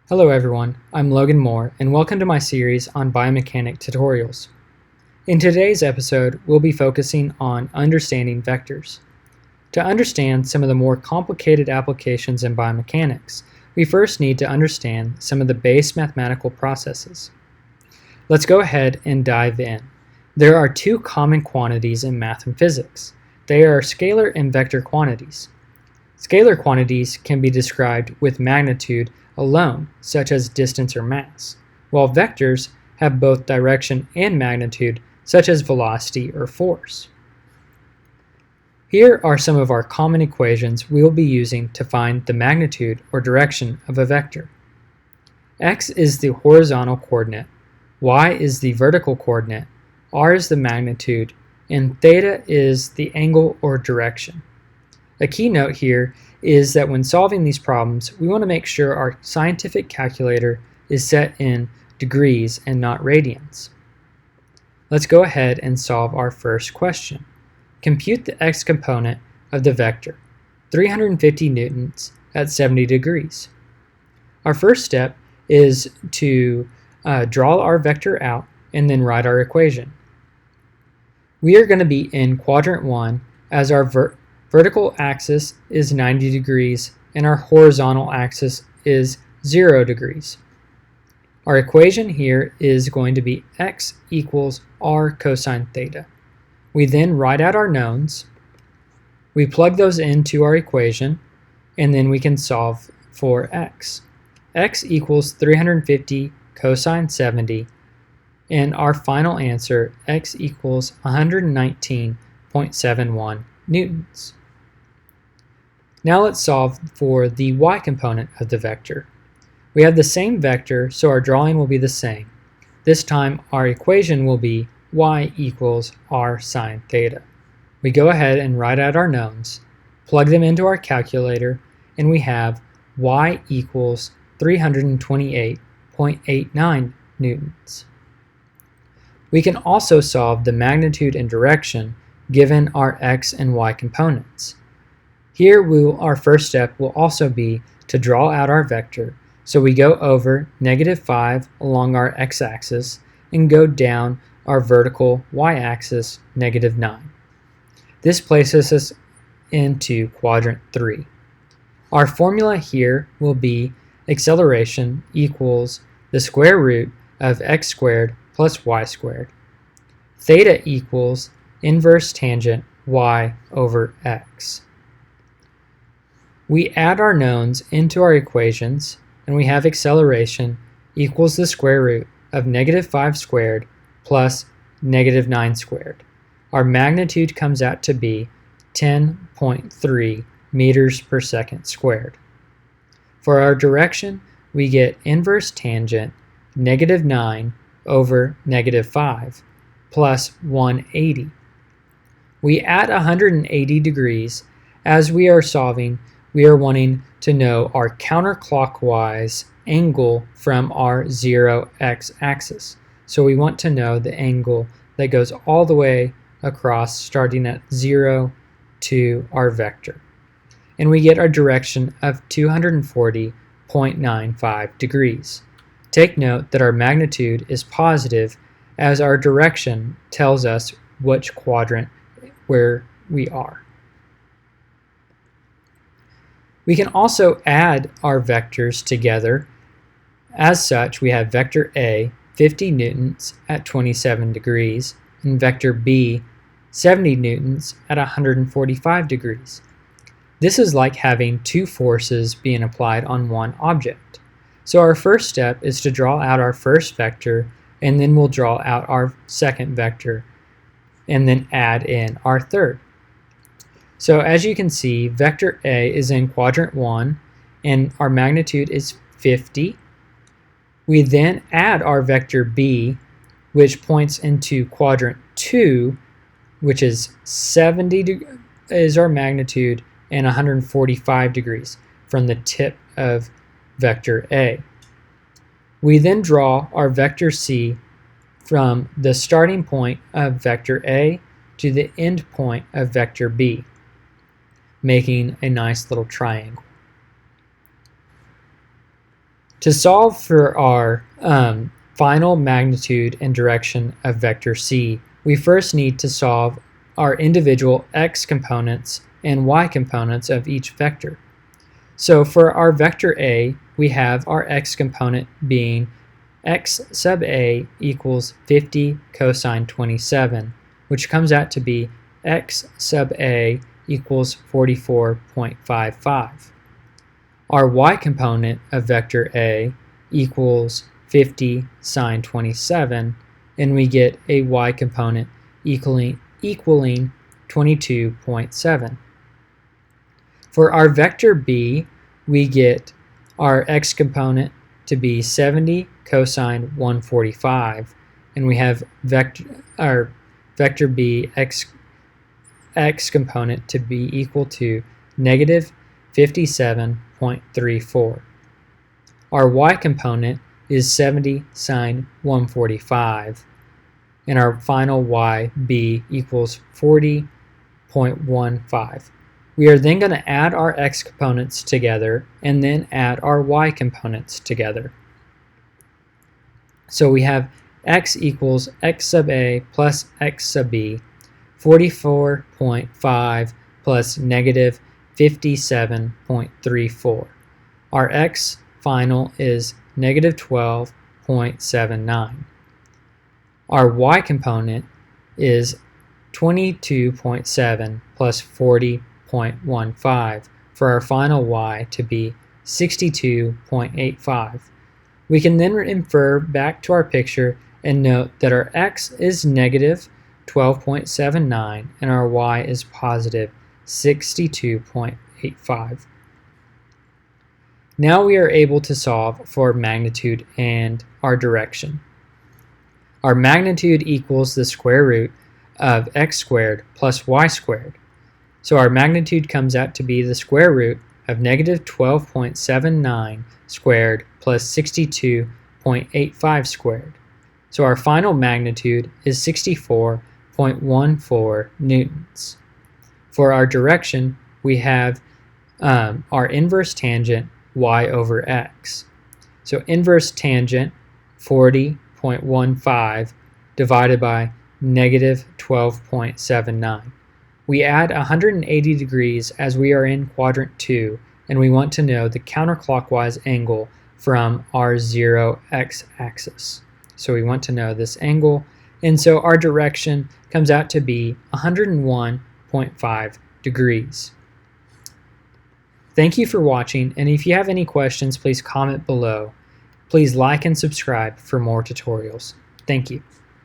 Hello everyone, I'm Logan Moore and welcome to my series on biomechanics tutorials. In today's episode, we'll be focusing on understanding vectors. To understand some of the more complicated applications in biomechanics, we first need to understand some of the base mathematical processes. Let's go ahead and dive in. There are two common quantities in math and physics. They are scalar and vector quantities. Scalar quantities can be described with magnitude alone, such as distance or mass, while vectors have both direction and magnitude, such as velocity or force. Here are some of our common equations we will be using to find the magnitude or direction of a vector. X is the horizontal coordinate, y is the vertical coordinate, r is the magnitude, and theta is the angle or direction. A key note here is that when solving these problems, we want to make sure our scientific calculator is set in degrees and not radians. Let's go ahead and solve our first question. Compute the x component of the vector, 350 newtons at 70 degrees. Our first step is to draw our vector out and then write our equation. We are going to be in quadrant 1 as our vertical axis is 90 degrees and our horizontal axis is 0 degrees. Our equation here is going to be x equals r cosine theta. We then write out our knowns, we plug those into our equation, and then we can solve for x. X equals 350 cosine 70, and our final answer, x equals 119.71 newtons. Now let's solve for the y component of the vector. We have the same vector, so our drawing will be the same. This time our equation will be y equals r sine theta. We go ahead and write out our knowns, plug them into our calculator, and we have y equals 328.89 newtons. We can also solve the magnitude and direction given our x and y components. Here our first step will also be to draw out our vector, so we go over -5 along our x-axis and go down our vertical y-axis -9. This places us into quadrant 3. Our formula here will be acceleration equals the square root of x squared plus y squared. Theta equals inverse tangent y over x. We add our knowns into our equations, and we have acceleration equals the square root of -5 squared plus -9 squared. Our magnitude comes out to be 10.3 meters per second squared. For our direction, we get inverse tangent -9 over -5 plus 180. We add 180 degrees. As we are solving, we are wanting to know our counterclockwise angle from our 0 x-axis. So we want to know the angle that goes all the way across, starting at 0 to our vector. And we get our direction of 240.95 degrees. Take note that our magnitude is positive as our direction tells us which quadrant where we are. We can also add our vectors together. As such, we have vector A, 50 newtons at 27 degrees, and vector B, 70 newtons at 145 degrees. This is like having two forces being applied on one object. So our first step is to draw out our first vector, and then we'll draw out our second vector, and then add in our third. So as you can see, vector A is in quadrant 1, and our magnitude is 50. We then add our vector B, which points into quadrant 2, which is 70 is our magnitude, and 145 degrees from the tip of vector A. We then draw our vector C from the starting point of vector A to the end point of vector B, making a nice little triangle. To solve for our final magnitude and direction of vector c, we first need to solve our individual x components and y components of each vector. So for our vector a, we have our x component being x sub a equals 50 cosine 27, which comes out to be x sub a equals 44.55. Our y component of vector a equals 50 sine 27, and we get a y component equaling 22.7. For our vector b, we get our x component to be 70 cosine 145, and we have our vector b x component to be equal to negative 57.34. Our y component is 70 sine 145, and our final y b equals 40.15. We are then going to add our x components together and then add our y components together. So we have x equals x sub a plus x sub b, 44.5 plus negative 57.34. Our x final is negative 12.79. Our y component is 22.7 plus 40.15 for our final y to be 62.85. We can then infer back to our picture and note that our x is negative 12.79 and our y is positive 62.85. Now we are able to solve for magnitude and our direction. Our magnitude equals the square root of x squared plus y squared. So our magnitude comes out to be the square root of negative 12.79 squared plus 62.85 squared. So our final magnitude is 64.14 newtons. For our direction, we have our inverse tangent y over x. So inverse tangent 40.15 divided by negative 12.79. We add 180 degrees as we are in quadrant 2, and we want to know the counterclockwise angle from our 0 x-axis. So we want to know this angle, and so our direction comes out to be 101.5 degrees. Thank you for watching, and if you have any questions, please comment below. Please like and subscribe for more tutorials. Thank you.